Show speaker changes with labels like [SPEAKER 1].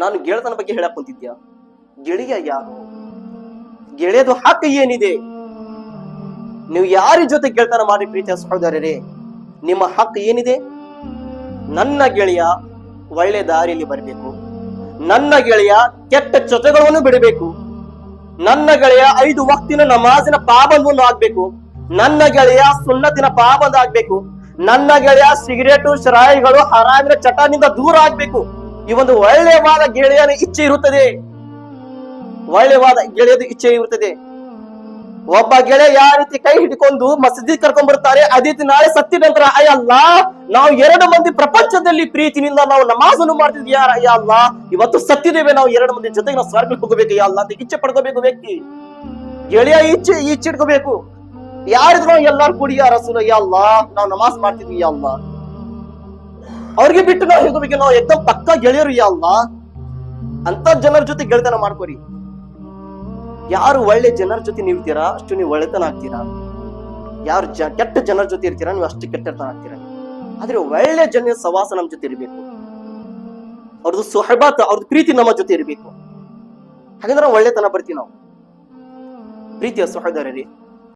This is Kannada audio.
[SPEAKER 1] ನಾನು ಗೆಳೆತನ ಬಗ್ಗೆ ಹೇಳಕ್ ಕುಂತಿದ್ಯಾ? ಗೆಳೆಯ ಯಾರು? ಗೆಳೆಯದು ಹಕ್ಕು ಏನಿದೆ? ನೀವು ಯಾರ ಜೊತೆ ಗೆಳೆತನ ಮಾಡಿ ಪ್ರೀತಿಯ ಸಹೋದರರೇ, ನಿಮ್ಮ ಹಕ್ಕು ಏನಿದೆ? ನನ್ನ ಗೆಳೆಯ ಒಳ್ಳೆ ದಾರಿಯಲ್ಲಿ ಬರಬೇಕು, ನನ್ನ ಗೆಳೆಯ ಕೆಟ್ಟ ಚಟಗಳನ್ನು ಬಿಡಬೇಕು, ನನ್ನ ಗೆಳೆಯ 5 ವಕ್ತಿನ ನಮಾಜಿನ ಪಾಬಂದವನ್ನು ಆಗ್ಬೇಕು, ನನ್ನ ಗೆಳೆಯ ಸುನ್ನತಿನ ಪಾಬಂದ ಆಗ್ಬೇಕು, ನನ್ನ ಗೆಳೆಯ ಸಿಗರೇಟು ಶರಾಯಿಗಳು ಹರಾಮಿನ ಚಟನಿಂದ ದೂರ ಆಗ್ಬೇಕು. ಈ ಒಂದು ಒಳ್ಳೆಯವಾದ ಗೆಳೆಯನ ಇಚ್ಛೆ ಇರುತ್ತದೆ, ಒಳ್ಳೆಯವಾದ ಗೆಳೆಯದ ಇಚ್ಛೆ ಇರುತ್ತದೆ. ಒಬ್ಬ ಗೆಳೆಯ ಯಾವ ರೀತಿ ಕೈ ಹಿಡ್ಕೊಂಡು ಮಸೀದಿ ಕರ್ಕೊಂಡ್ ಬರ್ತಾರೆ, ಅದೇ ರೀತಿ ನಾಳೆ ಸತ್ತಿ ನಂತರ ಅಯ್ಯಲ್ಲ ನಾವು 2 ಮಂದಿ ಪ್ರಪಂಚದಲ್ಲಿ ಪ್ರೀತಿನಿಂದ ನಾವು ನಮಾಜನ್ನು ಮಾಡ್ತಿದ್ವಿ ಅಯ್ಯಲ್ಲ, ಇವತ್ತು ಸತ್ತಿದ್ದೇವೆ, ನಾವು 2 ಮಂದಿ ಜೊತೆಗೆ ನಾವು ಸ್ವರ್ಗಕ್ಕೆ ಹೋಗಬೇಕು ಅಲ್ಲ ಅಂತ ಇಚ್ಛೆ ಪಡ್ಕೋಬೇಕು. ವ್ಯಕ್ತಿ ಗೆಳೆಯ ಇಚ್ಛೆ ಇಟ್ಕೋಬೇಕು. ಯಾರಿದ್ರು ಎಲ್ಲಾರು ಕೂಡಿ ರಸೂಲ ಅಲ್ಲ ನಾವು ನಮಾಜ್ ಮಾಡ್ತಿದ್ವಿ ಅಲ್ಲ, ಅವ್ರಿಗೆ ಬಿಟ್ಟು ನಾವು ಹೋಗಬೇಕು, ನಾವು ಎಕ್ದಮ್ ಪಕ್ಕ ಗೆಳೆಯರು ಅಲ್ಲ ಅಂತ ಜನರ ಜೊತೆ ಗೆಳೆತನ ಮಾಡ್ಕೋರಿ. ಯಾರು ಒಳ್ಳೆ ಜನರ ಜೊತೆ ನೀವ್ತೀರಾ ಅಷ್ಟು ನೀವು ಒಳ್ಳೆತನ ಆಗ್ತೀರಾ, ಯಾರು ಕೆಟ್ಟ ಜನರ ಜೊತೆ ಇರ್ತೀರಾ ನೀವು ಅಷ್ಟು ಕೆಟ್ಟತನ ಆಗ್ತೀರಾ. ಆದ್ರೆ ಒಳ್ಳೆ ಜನರ ಸವಾಸ ನಮ್ ಜೊತೆ ಇರಬೇಕು, ಅವ್ರದ್ದು ಸುಹಬಾತ್ ಅವ್ರದ್ದು ಪ್ರೀತಿ ನಮ್ಮ ಜೊತೆ ಇರಬೇಕು. ಹಾಗಂದ್ರೆ ಒಳ್ಳೆತನ ಬರ್ತೀವಿ ನಾವು. ಪ್ರೀತಿಯ ಸಹೋದರರೇ,